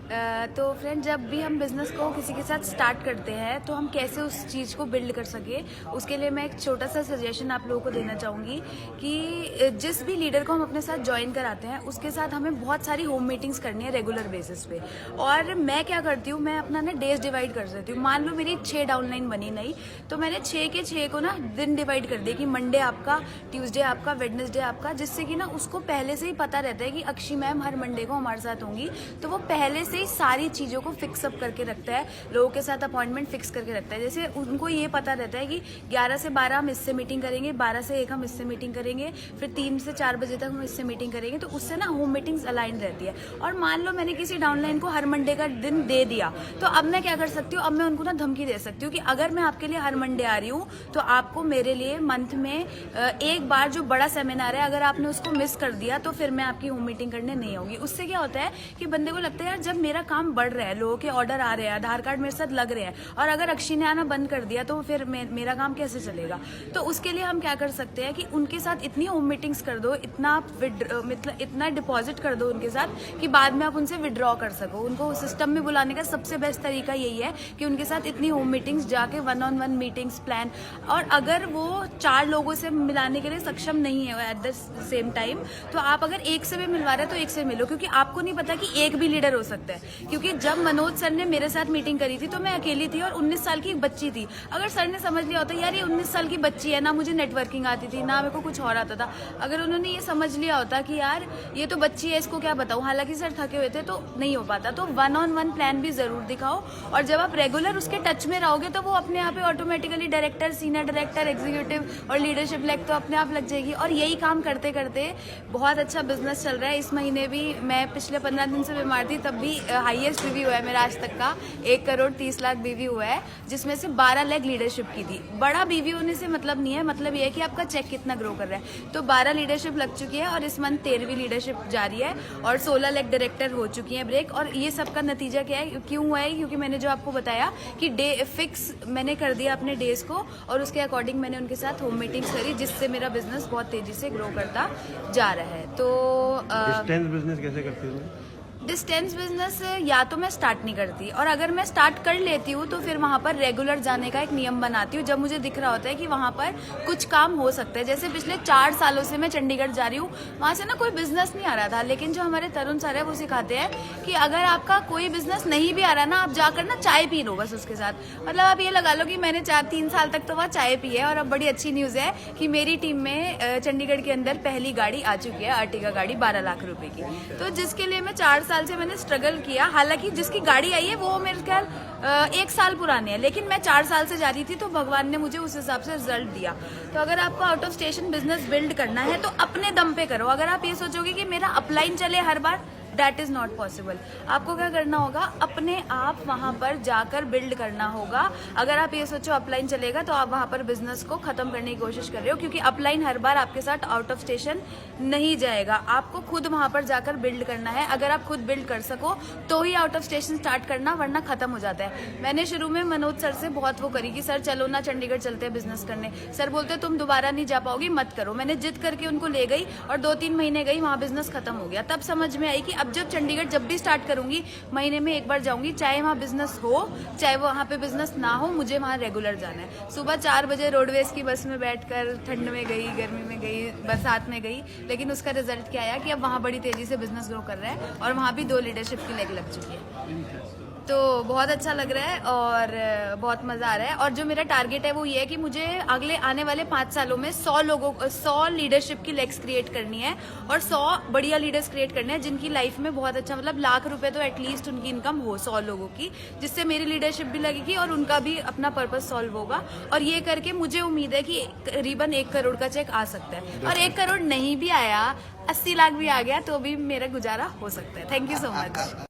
तो फ्रेंड, जब भी हम बिज़नेस को किसी के साथ स्टार्ट करते हैं तो हम कैसे उस चीज़ को बिल्ड कर सके, उसके लिए मैं एक छोटा सा सजेशन आप लोगों को देना चाहूँगी कि जिस भी लीडर को हम अपने साथ ज्वाइन कराते हैं उसके साथ हमें बहुत सारी होम मीटिंग्स करनी है रेगुलर बेसिस पे। और मैं क्या करती हूँ, मैं अपना ना डेज डिवाइड कर देती हूँ। मान लो मेरी 6 डाउनलाइन बनी नहीं, तो मैंने 6 के 6 को ना दिन डिवाइड कर दिया कि मंडे आपका, ट्यूसडे आपका, वेडनेसडे आपका, जिससे कि ना उसको पहले से ही पता रहता है कि अक्षी मैम हर मंडे को हमारे साथ होंगी। तो वो पहले से ही सारी चीज़ों को फिक्स अप करके रखता है, लोगों के साथ अपॉइंटमेंट फिक्स करके रखता है। जैसे उनको ये पता रहता है कि 11 से 12 हम इससे मीटिंग करेंगे, 12 से 1 हम इससे मीटिंग करेंगे, फिर 3 से 4 बजे तक हम इससे मीटिंग करेंगे। तो उससे ना होम मीटिंग्स अलाइन रहती है। और मान लो मैंने किसी डाउनलाइन को हर मंडे का दिन दे दिया, तो अब मैं क्या कर सकती हूँ, अब मैं उनको ना धमकी दे सकती हूँ कि अगर मैं आपके लिए हर मंडे आ रही हूँ तो आपको मेरे लिए मंथ में एक बार जो बड़ा सेमिनार है, अगर आपने उसको मिस कर दिया तो फिर मैं आपकी होम मीटिंग करने नहीं आऊंगी। उससे क्या होता है कि बंदे को लगता है यार, जब मेरा काम बढ़ रहा है, लोगों के ऑर्डर आ रहे हैं, आधार कार्ड मेरे साथ लग रहे हैं, और अगर अक्षी ने आना बंद कर दिया तो फिर मेरा काम कैसे चलेगा। तो उसके लिए हम क्या कर सकते हैं कि उनके साथ इतनी होम मीटिंग्स कर दो, इतना मतलब इतना डिपॉजिट कर दो उनके साथ कि बाद में आप उनसे विड्रॉ कर सको। उनको सिस्टम में बुलाने का सबसे बेस्ट तरीका यही है कि उनके साथ इतनी होम मीटिंग्स जाके 1-on-1 मीटिंग्स प्लान। और अगर वो 4 लोगों से मिलाने के लिए सक्षम नहीं है एट द सेम टाइम, तो आप अगर एक से भी मिलवा रहे हैं तो एक से मिलो, क्योंकि आपको नहीं पता कि एक भी लीडर हो सकता है। क्योंकि जब मनोज सर ने मेरे साथ मीटिंग करी थी तो मैं अकेली थी और 19 साल की एक बच्ची थी। अगर सर ने समझ लिया होता यार ये 19 साल की बच्ची है, ना मुझे नेटवर्किंग आती थी, ना मेरे को कुछ और आता था, अगर उन्होंने ये समझ लिया होता कि यार ये तो बच्ची है, इसको क्या बताऊं, हालांकि सर थके हुए थे तो नहीं हो पाता। तो 1-on-1 प्लान भी जरूर दिखाओ, और जब आप रेगुलर उसके टच में रहोगे तो वो अपने आप ही automatically director, senior director, executive और लीडरशिप लेग तो अपने आप लग जाएगी। और यही काम करते करते बहुत अच्छा बिजनेस चल रहा है। इस महीने भी मैं पिछले 15 दिन से बीमार थी, तब भी हाईएस्ट बीवी हुआ है मेरा आज तक का, 1,30,00,000 बीवी हुआ है, जिसमें से 12 लाख लीडरशिप की थी। बड़ा बीवी होने से मतलब नहीं है, मतलब ये है कि आपका चेक कितना ग्रो कर रहा है। तो 12 लीडरशिप लग चुकी है और इस मंथ 13वीं लीडरशिप जारी है, और 16 लाख डायरेक्टर हो चुकी है ब्रेक। और ये सब का नतीजा क्या है, क्यों हुआ है, क्योंकि मैंने जो आपको बताया कि डे फिक्स मैंने कर दिया अपने डेज को, और उसके अकॉर्डिंग मैंने उनके साथ होम मीटिंग्स करी, जिससे मेरा बिजनेस बहुत तेजी से ग्रो करता जा रहा है। तो डिस्टेंस बिजनेस कैसे करती हो? डिस्टेंस बिजनेस या तो मैं स्टार्ट नहीं करती, और अगर मैं स्टार्ट कर लेती हूँ तो फिर वहाँ पर रेगुलर जाने का एक नियम बनाती हूँ जब मुझे दिख रहा होता है कि वहाँ पर कुछ काम हो सकता है। जैसे पिछले 4 सालों से मैं चंडीगढ़ जा रही हूँ, वहाँ से ना कोई बिजनेस नहीं आ रहा था, लेकिन जो हमारे तरुण सर है वो सिखाते हैं कि अगर आपका कोई बिजनेस नहीं भी आ रहा ना, आप जाकर ना चाय पी लो बस उसके साथ। मतलब आप ये लगा लो कि मैंने 3 साल तक तो वहाँ चाय पी है। और अब बड़ी अच्छी न्यूज़ है कि मेरी टीम में चंडीगढ़ के अंदर पहली गाड़ी आ चुकी है, अर्टिगा गाड़ी 12 लाख रुपए की। तो जिसके लिए मैं 4 साल से मैंने स्ट्रगल किया, हालांकि जिसकी गाड़ी आई है वो मेरे ख्याल 1 साल पुरानी है, लेकिन मैं 4 साल से जा रही थी, तो भगवान ने मुझे उस हिसाब से रिजल्ट दिया। तो अगर आपको out of station business build करना है तो अपने दम पे करो। अगर आप ये सोचोगे कि मेरा अपलाइन चले हर बार, दैट इज नॉट पॉसिबल। आपको क्या करना होगा, अपने आप वहां पर जाकर बिल्ड करना होगा। अगर आप ये सोचो अपलाइन चलेगा तो आप वहां पर बिजनेस को खत्म करने की कोशिश कर रहे हो, क्योंकि अपलाइन हर बार आपके साथ आउट ऑफ स्टेशन नहीं जाएगा। आपको खुद वहां पर जाकर बिल्ड करना है। अगर आप खुद बिल्ड कर सको तो ही आउट ऑफ स्टेशन स्टार्ट करना, वरना खत्म हो जाता है। मैंने शुरू में मनोज सर से बहुत वो करी कि सर चलो ना चंडीगढ़ चलते हैं बिजनेस करने। सर बोलते तुम दोबारा नहीं जा पाओगी, मत करो। मैंने जिद करके उनको ले गई और 2-3 महीने गई, वहां बिजनेस खत्म हो गया। तब समझ में आई कि अब जब चंडीगढ़ जब भी स्टार्ट करूंगी, महीने में एक बार जाऊंगी, चाहे वहां बिजनेस हो चाहे वहां पे बिजनेस ना हो, मुझे वहां रेगुलर जाना है। सुबह 4 बजे रोडवेज की बस में बैठकर ठंड में गई, गर्मी में गई, बरसात में गई, लेकिन उसका रिजल्ट क्या आया कि अब वहां बड़ी तेजी से बिजनेस ग्रो कर रहा है, और वहां भी 2 लीडरशिप की लेग लग चुकी है। तो बहुत अच्छा लग रहा है और बहुत मजा आ रहा है। और जो मेरा टारगेट है वो ये है कि मुझे अगले आने वाले 5 सालों में 100 लीडरशिप की लेग्स क्रिएट करनी है, और 100 बढ़िया लीडर्स क्रिएट करने हैं जिनकी लाइफ में बहुत अच्छा, मतलब लाख रुपए तो एटलीस्ट उनकी इनकम हो 100 लोगों की, जिससे मेरी लीडरशिप भी लगेगी और उनका भी अपना पर्पस सॉल्व होगा। और ये करके मुझे उम्मीद है कि करीबन 1 करोड़ का चेक आ सकता है, और 1 करोड़ नहीं भी आया, 80 लाख भी आ गया तो भी मेरा गुजारा हो सकता है। Thank you so much.